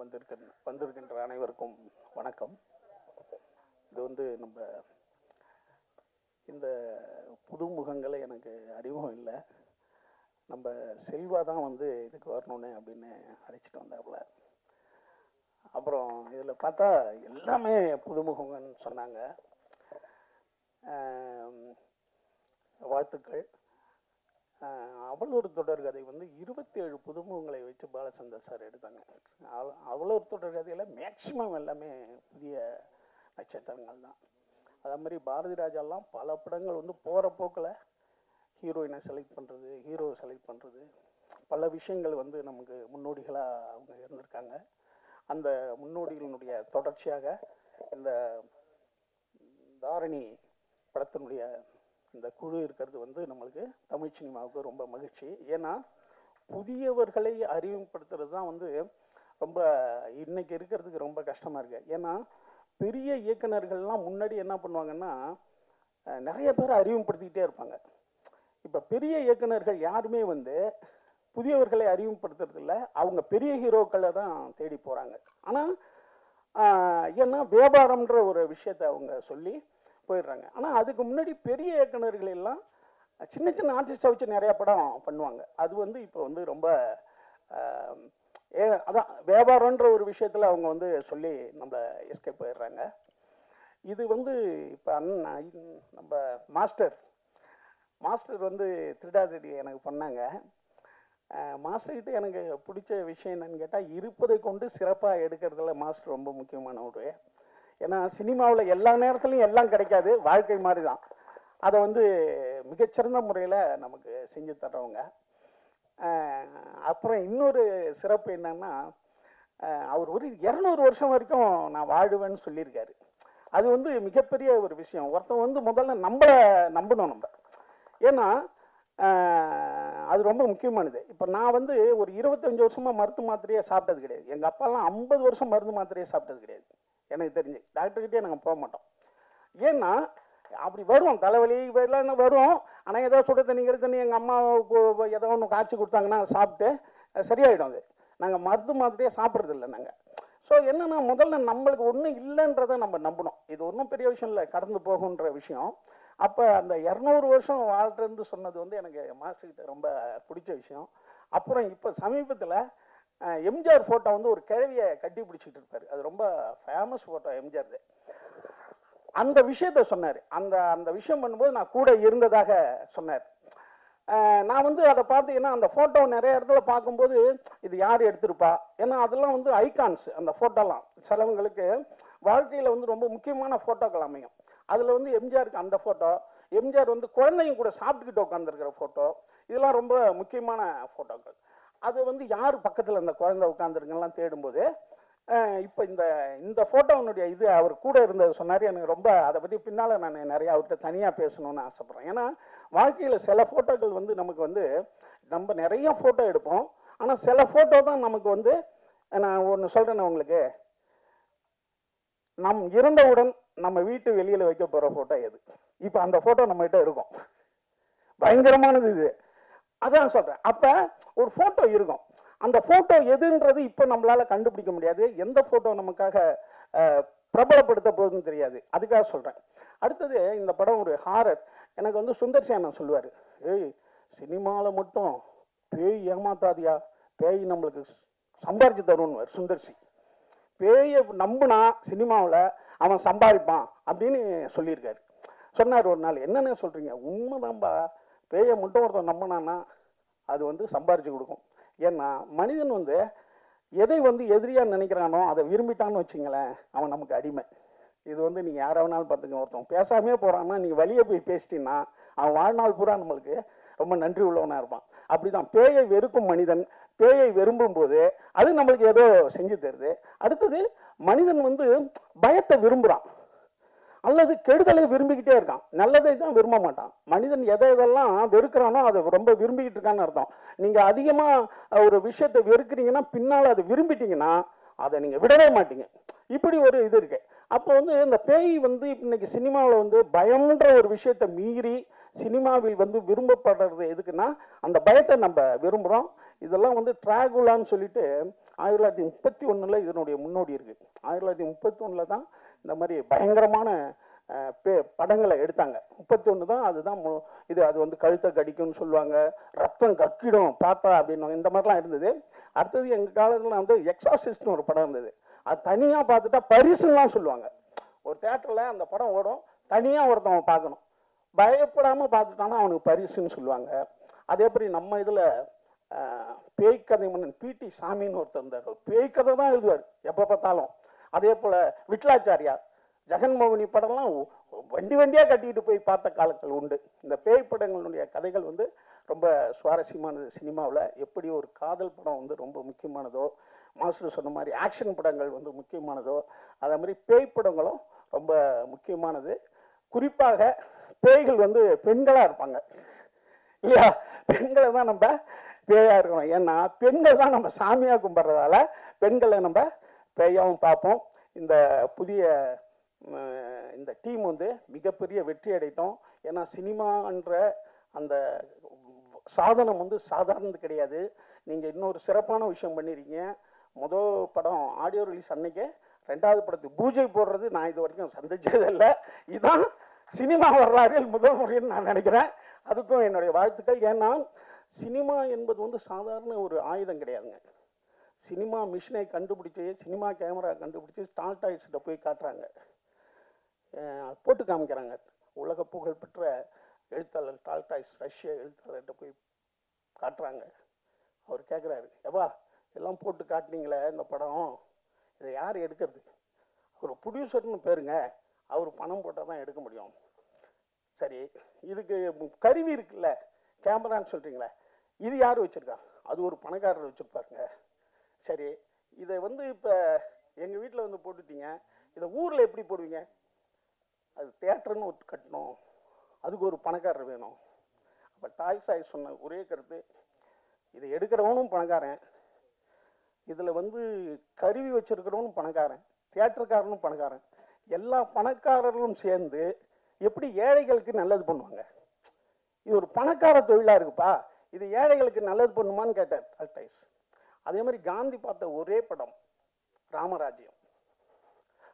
வந்திருக்கின்ற அனைவருக்கும் வணக்கம். இது வந்து நம்ம இந்த புதுமுகங்களை எனக்கு அறிமுகம் இல்லை. நம்ம செல்வா தான் வந்து இதுக்கு வரணுன்னு அப்படின்னு அழைச்சிட்டு வந்தாப்புல. அப்புறம் இதில் பார்த்தா எல்லாமே புதுமுகங்கன்னு சொன்னாங்க. வாழ்த்துக்கள். அவளூர் தொடர்கதை வந்து 27 புதுமுகங்களை வச்சு பாலச்சந்தர் சார் எடுத்தாங்க. அவளூர் தொடர்கதையில் மேக்சிமம் எல்லாமே புதிய நட்சத்திரங்கள் தான். அதே மாதிரி பாரதி ராஜாலாம் பல படங்கள் வந்து போகிற போக்கில் ஹீரோயினை செலக்ட் பண்ணுறது, ஹீரோவை செலக்ட் பண்ணுறது, பல விஷயங்கள் வந்து நமக்கு முன்னோடிகளாக அவங்க இருந்திருக்காங்க. அந்த முன்னோடிகளினுடைய தொடர்ச்சியாக இந்த தாரணி படத்தினுடைய இந்த குழு இருக்கிறது வந்து நம்மளுக்கு தமிழ் சினிமாவுக்கு ரொம்ப மகிழ்ச்சி. ஏன்னா புதியவர்களை அறிமுகப்படுத்துறது தான் வந்து ரொம்ப இன்னைக்கு இருக்கிறதுக்கு ரொம்ப கஷ்டமாக இருக்குது. ஏன்னா பெரிய இயக்குநர்கள்லாம் முன்னாடி என்ன பண்ணுவாங்கன்னா நிறைய பேரை அறிமுகப்படுத்திக்கிட்டே இருப்பாங்க. இப்போ பெரிய இயக்குநர்கள் யாருமே வந்து புதியவர்களை அறிமுகப்படுத்துறதில்ல, அவங்க பெரிய ஹீரோக்களை தான் தேடி போகிறாங்க. ஆனால் ஏன்னா வியாபாரம்ன்ற ஒரு விஷயத்தை அவங்க சொல்லி போயிடுறாங்க. ஆனால் அதுக்கு முன்னாடி பெரிய இயக்குநர்கள் எல்லாம் சின்ன சின்ன ஆர்டிஸ்டை வச்சு நிறையா படம் பண்ணுவாங்க. அது வந்து இப்போ வந்து ரொம்ப அதான் வியாபாரன்ற ஒரு விஷயத்தில் அவங்க வந்து சொல்லி நம்மளை எஸ்கேப் போயிடுறாங்க. இது வந்து இப்போ நம்ம மாஸ்டர் வந்து திருடாதிரி எனக்கு பண்ணாங்க. மாஸ்டர்கிட்ட எனக்கு பிடிச்ச விஷயம் என்னன்னு கேட்டால், இருப்பதை கொண்டு சிறப்பாக எடுக்கிறதுல மாஸ்டர் ரொம்ப முக்கியமானவர். ஏன்னா சினிமாவில் எல்லா நேரத்துலையும் எல்லாம் கிடைக்காது, வாழ்க்கை மாதிரி தான். அதை வந்து மிகச்சிறந்த முறையில் நமக்கு செஞ்சு தர்றவங்க. அப்புறம் இன்னொரு சிறப்பு என்னன்னா, அவர் ஒரு 200 வருஷம் வரைக்கும் நான் வாழுவேன்னு சொல்லியிருக்காரு. அது வந்து மிகப்பெரிய ஒரு விஷயம். ஒருத்தன் வந்து முதல்ல நம்பணும் நம்ம. ஏன்னா அது ரொம்ப முக்கியமானது. இப்போ நான் வந்து ஒரு 25 வருஷமாக மருந்து மாத்திரையே சாப்பிட்டது கிடையாது. எங்கள் அப்பாலாம் 50 வருஷம் மருந்து மாத்திரையே சாப்பிட்டது கிடையாது. எனக்கு தெரிஞ்சு டாக்டர்கிட்டே நாங்கள் போக மாட்டோம். ஏன்னா அப்படி வரும் தலைவலி இதெல்லாம் வரும். ஆனால் ஏதோ சுட தண்ணி கெடு தண்ணி எங்கள் அம்மா ஏதோ ஒன்று காய்ச்சி கொடுத்தாங்கன்னா சாப்பிட்டு சரியாயிடும். அது நாங்கள் மருந்து மாத்திரையே சாப்பிட்றதில்ல நாங்கள். ஸோ என்னென்னா முதல்ல நம்மளுக்கு ஒன்றும் இல்லைன்றதை நம்ம நம்பணும். இது ஒன்றும் பெரிய விஷயம் இல்லை, கடந்து போகுன்ற விஷயம். அப்போ அந்த 200 வருஷம் வாழ்றேன்னு சொன்னது வந்து எனக்கு மாஸ்டர்கிட்ட ரொம்ப பிடிச்ச விஷயம். அப்புறம் இப்போ சமீபத்தில் எம்ஜிஆர் ஃபோட்டோ வந்து ஒரு கிழவியை கட்டி பிடிச்சிட்டு இருப்பார். அது ரொம்ப ஃபேமஸ் ஃபோட்டோ எம்ஜிஆர். அந்த விஷயத்த சொன்னார். அந்த விஷயம் பண்ணும்போது நான் கூட இருந்ததாக சொன்னார். நான் வந்து அதை பார்த்து, ஏன்னா அந்த ஃபோட்டோ நிறைய இடத்துல பார்க்கும்போது இது யார் எடுத்திருப்பா, ஏன்னா அதெல்லாம் வந்து ஐகான்ஸ். அந்த ஃபோட்டோலாம் சிலவங்களுக்கு வாழ்க்கையில் வந்து ரொம்ப முக்கியமான ஃபோட்டோக்கள் அமையும். அதில் வந்து எம்ஜிஆருக்கு அந்த ஃபோட்டோ, எம்ஜிஆர் வந்து குழந்தைங்க கூட சாப்பிட்டுக்கிட்டு உட்காந்துருக்கிற ஃபோட்டோ, இதெல்லாம் ரொம்ப முக்கியமான ஃபோட்டோக்கள். அது வந்து யார் பக்கத்தில் அந்த குழந்தை உட்காந்துருங்கலாம் தேடும்போது இப்போ இந்த ஃபோட்டோனுடைய இது அவர் கூட இருந்தது சொன்னார். எனக்கு ரொம்ப அதை பற்றி பின்னால் நான் நிறையா அவர்கிட்ட தனியாக பேசணுன்னு ஆசைப்பட்றேன். ஏன்னா வாழ்க்கையில் சில ஃபோட்டோக்கள் வந்து நமக்கு வந்து நம்ம நிறைய ஃபோட்டோ எடுப்போம். ஆனால் சில ஃபோட்டோ தான் நமக்கு வந்து, நான் ஒன்று சொல்கிறேன்னு உங்களுக்கு, நம் இறந்தவுடன் நம்ம வீட்டு வெளியில் வைக்க போகிற ஃபோட்டோ எது? இப்போ அந்த ஃபோட்டோ நம்மகிட்ட இருக்கும். பயங்கரமானது இது. அதான் சொல்கிறேன். அப்போ ஒரு ஃபோட்டோ இருக்கும். அந்த ஃபோட்டோ எதுன்றது இப்போ நம்மளால் கண்டுபிடிக்க முடியாது. எந்த ஃபோட்டோ நமக்காக பிரபலப்படுத்த போகுதுன்னு தெரியாது. அதுக்காக சொல்கிறேன். அடுத்தது இந்த படம் ஒரு ஹாரர். எனக்கு வந்து சுந்தர் சேனன் சொல்லுவார், ஏய் சினிமாவில் மட்டும் பேய் ஏமாத்தாதியா, பேய் நம்மளுக்கு சம்பாரிச்சு தருவார் சுந்தர்சி. பேயை நம்புனா சினிமாவில் அவன் சம்பாதிப்பான் அப்படின்னு சொல்லியிருக்காரு. சொன்னார் ஒரு நாள். என்னென்ன சொல்கிறீங்க? உண்மைதான்பா, பேயை மட்டும் ஒருத்தன் நம்பினான்னா அது வந்து சம்பாரிச்சு கொடுக்கும். ஏன்னா மனிதன் வந்து எதை வந்து எதிரியாக நினைக்கிறானோ அதை விரும்பிட்டான்னு வச்சுங்களேன், அவன் நமக்கு அடிமை. இது வந்து நீங்கள் யாரை வேணாலும் பார்த்துங்க. ஒருத்தன் பேசாமே போகிறான்னா நீங்கள் வெளியே போய் பேசிட்டீங்கன்னா அவன் வாழ்நாள் பூரா நம்மளுக்கு ரொம்ப நன்றி உள்ளவனாக இருப்பான். அப்படி தான் பேயை வெறுக்கும் மனிதன் பேயை விரும்பும்போது அது நம்மளுக்கு ஏதோ செஞ்சு தருது. அடுத்தது மனிதன் வந்து பயத்தை விரும்புகிறான் அல்லது கெடுதலை விரும்பிக்கிட்டே இருக்கான், நல்லதை தான் விரும்ப மாட்டான். மனிதன் எதெல்லாம் வெறுக்கிறானோ அதை ரொம்ப விரும்பிக்கிட்டு இருக்கான்னு அர்த்தம். நீங்கள் அதிகமாக ஒரு விஷயத்தை வெறுக்கிறீங்கன்னா பின்னால் அதை விரும்பிட்டீங்கன்னா அதை நீங்கள் விடவே மாட்டீங்க. இப்படி ஒரு இது இருக்கு. அப்போ வந்து இந்த பேய் வந்து இன்னைக்கு சினிமாவில் வந்து பயம்ன்ற ஒரு விஷயத்தை மீறி சினிமாவில் வந்து விரும்பப்படுறது எதுக்குன்னா அந்த பயத்தை நம்ம விரும்புகிறோம். இதெல்லாம் வந்து டிராகுலான்னு சொல்லிட்டு 1931 இதனுடைய முன்னோடி இருக்குது. 1931 தான் இந்த மாதிரி பயங்கரமான படங்களை எடுத்தாங்க. 31 தான் அதுதான் இது. அது வந்து கழுத்தை கடிக்கும்னு சொல்லுவாங்க, ரத்தம் கக்கிடும் பார்த்தா அப்படின்னு இந்த மாதிரிலாம் இருந்தது. அடுத்தது எங்கள் காலத்தில் வந்து எக்ஸாசிஸ்ட்னு ஒரு படம் இருந்தது. அது தனியாக பார்த்துட்டா பரிசுலாம் சொல்லுவாங்க. ஒரு தேட்டரில் அந்த படம் ஓடும், தனியாக ஒருத்தவன் பார்க்கணும், பயப்படாமல் பார்த்துட்டானா அவனுக்கு பரிசுன்னு சொல்லுவாங்க. அதே மாதிரி நம்ம இதில் பேய்க்கதை மன்னன் பிடி சாமின்னு ஒருத்தர் இருந்தார். பேய்க்கதை தான் எழுதுவார் எப்போ பார்த்தாலும். அதே போல் விட்லாச்சாரியார், ஜெகன்மோகினி படம்லாம் வண்டியாக கட்டிக்கிட்டு போய் பார்த்த காலங்கள் உண்டு. இந்த பேய் படங்களுடைய கதைகள் வந்து ரொம்ப சுவாரஸ்யமானது. சினிமாவில் எப்படி ஒரு காதல் படம் வந்து ரொம்ப முக்கியமானதோ, மாஸ்டர் சொன்ன மாதிரி ஆக்ஷன் படங்கள் வந்து முக்கியமானதோ, அதே மாதிரி பேய் படங்களும் ரொம்ப முக்கியமானது. குறிப்பாக பேய்கள் வந்து பெண்களாக இருப்பாங்க இல்லையா? பெண்களை தான் நம்ம பேயாக இருக்கணும். ஏன்னா பெண்கள் தான் நம்ம சாமியாக கும்பிட்றதால பெண்களை நம்ம பேயாகவும் பார்ப்போம். இந்த புதிய இந்த டீம் வந்து மிகப்பெரிய வெற்றி அடைத்தோம். ஏன்னா சினிமான்ற அந்த சாதனம் வந்து சாதாரணது கிடையாது. நீங்கள் இன்னொரு சிறப்பான விஷயம் பண்ணியிருக்கீங்க. முதல் படம் ஆடியோ ரிலீஸ் அன்னைக்கே 2வது படத்துக்கு பூஜை போடுறது நான் இது வரைக்கும் சந்திச்சதில்லை. இதுதான் சினிமா வரலாறில் முதல் முறைன்னு நான் நினைக்கிறேன். அதுக்கும் என்னுடைய வாழ்த்துக்கள். ஏன்னா சினிமா என்பது வந்து சாதாரண ஒரு ஆயுதம் கிடையாதுங்க. சினிமா மிஷினை கண்டுபிடிச்சி, சினிமா கேமரா கண்டுபிடிச்சி டால்டாய்ஸ்கிட்ட போய் காட்டுறாங்க, போட்டு காமிக்கிறாங்க. உலக புகழ் பெற்ற எழுத்தாளர் டால்டாய்ஸ், ரஷ்ய எழுத்தாளர்கிட்ட போய் காட்டுறாங்க. அவர் கேட்குறாரு, எப்பா எல்லாம் போட்டு காட்டினீங்களே இந்த படம், இதை யார் எடுக்கிறது? ஒரு ப்ரொடியூசர்னு பேருங்க, அவர் பணம் போட்டால் தான் எடுக்க முடியும். சரி, இதுக்கு கருவி இருக்குல்ல, கேமரான்னு சொல்கிறீங்களே, இது யார் வச்சுருக்கா? அது ஒரு பணக்காரர் வச்சுருப்பாருங்க. சரி, இதை வந்து இப்போ எங்கள் வீட்டில் வந்து போட்டுட்டீங்க, இதை ஊரில் எப்படி போடுவீங்க? அது தேட்டருன்னு ஒரு கட்டணும், அதுக்கு ஒரு பணக்காரர் வேணும். அப்போ டால்ஸ்டாய் சொன்ன ஒரே கருத்து, இதை எடுக்கிறவனும் பணக்காரன், இதில் வந்து கருவி வச்சிருக்கிறவனும் பணக்காரன், தியேட்டருக்காரனும் பணக்காரன், எல்லா பணக்காரர்களும் சேர்ந்து எப்படி ஏழைகளுக்கு நல்லது பண்ணுவாங்க? இது ஒரு பணக்கார தொழிலாக இருக்குப்பா, இது ஏழைகளுக்கு நல்லது பண்ணுமான்னு கேட்டார் டால்ஸ்டாய். அதே மாதிரி காந்தி பார்த்த ஒரே படம் ராமராஜ்யம்.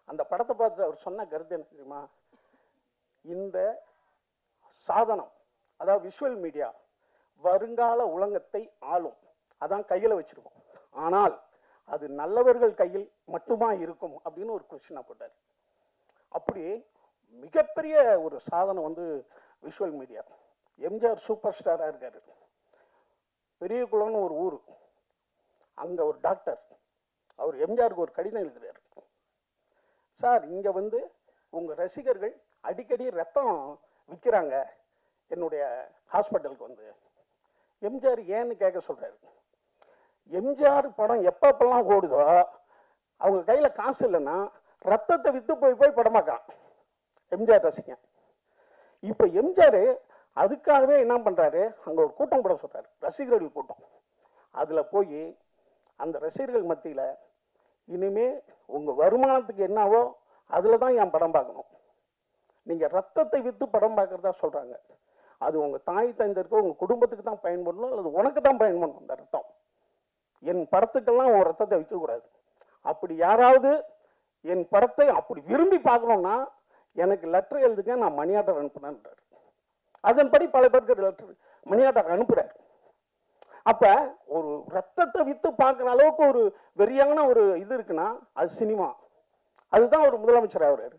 அந்த படத்தை பார்த்து அவர் சொன்ன கருத்து என்ன தெரியுமா? இந்த சாதனம், அதாவது விஷுவல் மீடியா, வருங்கால உலகத்தை ஆளும், அதான் கையில் வச்சிருக்கோம், ஆனால் அது நல்லவர்கள் கையில் மட்டுமா இருக்கும் அப்படின்னு ஒரு கொஸ்டினாக போட்டார். அப்படி மிகப்பெரிய ஒரு சாதனம் வந்து விஷுவல் மீடியா. எம்ஜிஆர் சூப்பர் ஸ்டாராக இருக்காரு. பெரியகுளம்னு ஒரு ஊர், அங்கே ஒரு டாக்டர், அவர் எம்ஜிஆருக்கு ஒரு கடிதம் எழுதுறாரு, சார் இங்கே வந்து உங்கள் ரசிகர்கள் அடிக்கடி ரத்தம் விற்கிறாங்க என்னுடைய ஹாஸ்பிட்டலுக்கு வந்து. எம்ஜிஆர் ஏன்னு கேட்க சொல்கிறாரு. எம்ஜிஆர் படம் எப்பப்பெல்லாம் ஓடுதோ அவங்க கையில் காசு இல்லைன்னா ரத்தத்தை விற்று போய் படமாக்கான் எம்ஜிஆர் ரசிகன். இப்போ எம்ஜிஆர் அதுக்காகவே என்ன பண்ணுறாரு, அங்கே ஒரு கூட்டம் போட சொல்கிறாரு, ரசிகர்கள் கூட்டம். அதில் போய் அந்த ரசிகர்கள் மத்தியில் இனிமே உங்கள் வருமானத்துக்கு என்னவோ அதில் தான் என் படம் பார்க்கணும், நீங்கள் ரத்தத்தை விற்று படம் பார்க்குறதா சொல்கிறாங்க. அது உங்கள் தாய் தந்தைக்கோ உங்கள் குடும்பத்துக்கு தான் பயன்படணும், அல்லது உனக்கு தான் பயன்படணும் அந்த ரத்தம். என் படத்துக்கெல்லாம் உன் ரத்தத்தை விற்கக்கூடாது. அப்படி யாராவது என் படத்தை அப்படி விரும்பி பார்க்கணுன்னா எனக்கு லெட்டர் எழுதுங்க, நான் மணி ஆர்டர் அனுப்புனேன்றார். அதன்படி பல பேருக்கு லெட்டர் மணி ஆர்டர் அனுப்புகிறார். அப்போ ஒரு ரத்தத்தை விற்று பார்க்குற அளவுக்கு ஒரு வெறியான ஒரு இது இருக்குன்னா அது சினிமா. அதுதான் ஒரு முதலமைச்சர் ஆகிறாரு.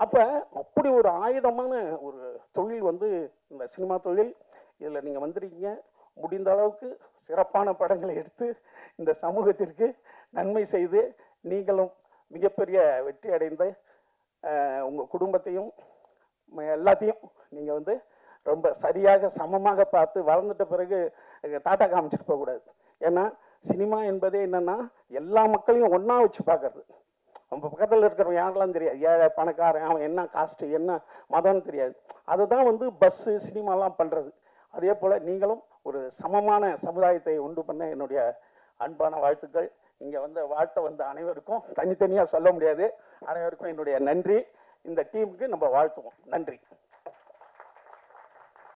அப்போ அப்படி ஒரு ஆயுதமான ஒரு தொழில் வந்து இந்த சினிமா தொழில். இதில் நீங்கள் வந்திருக்கீங்க, முடிந்த அளவுக்கு சிறப்பான படங்களை எடுத்து இந்த சமூகத்திற்கு நன்மை செய்து நீங்களும் மிகப்பெரிய வெற்றி அடைந்த உங்கள் குடும்பத்தையும் எல்லாத்தையும் நீங்கள் வந்து ரொம்ப சரியாக சமமாக பார்த்து வளர்ந்துட்ட பிறகு டாட்டா காமிச்சிட்டு போகக்கூடாது. ஏன்னா சினிமா என்பதே என்னென்னா எல்லா மக்களையும் ஒன்றா வச்சு பார்க்கறது. நம்ம பக்கத்தில் இருக்கிறவங்க யாரெல்லாம் தெரியாது, ஏழை பணக்காரன், அவன் என்ன காஸ்ட்டு என்ன மதம்னு தெரியாது. அதுதான் வந்து பஸ்ஸு சினிமாலாம் பண்ணுறது. அதே போல் நீங்களும் ஒரு சமமான சமுதாயத்தை உண்டு பண்ண என்னுடைய அன்பான வாழ்த்துக்கள். இங்கே வந்து வாழ்த்த வந்த அனைவருக்கும் தனித்தனியாக சொல்ல முடியாது, அனைவருக்கும் என்னுடைய நன்றி. இந்த டீமுக்கு நம்ம வாழ்த்துவோம். நன்றி.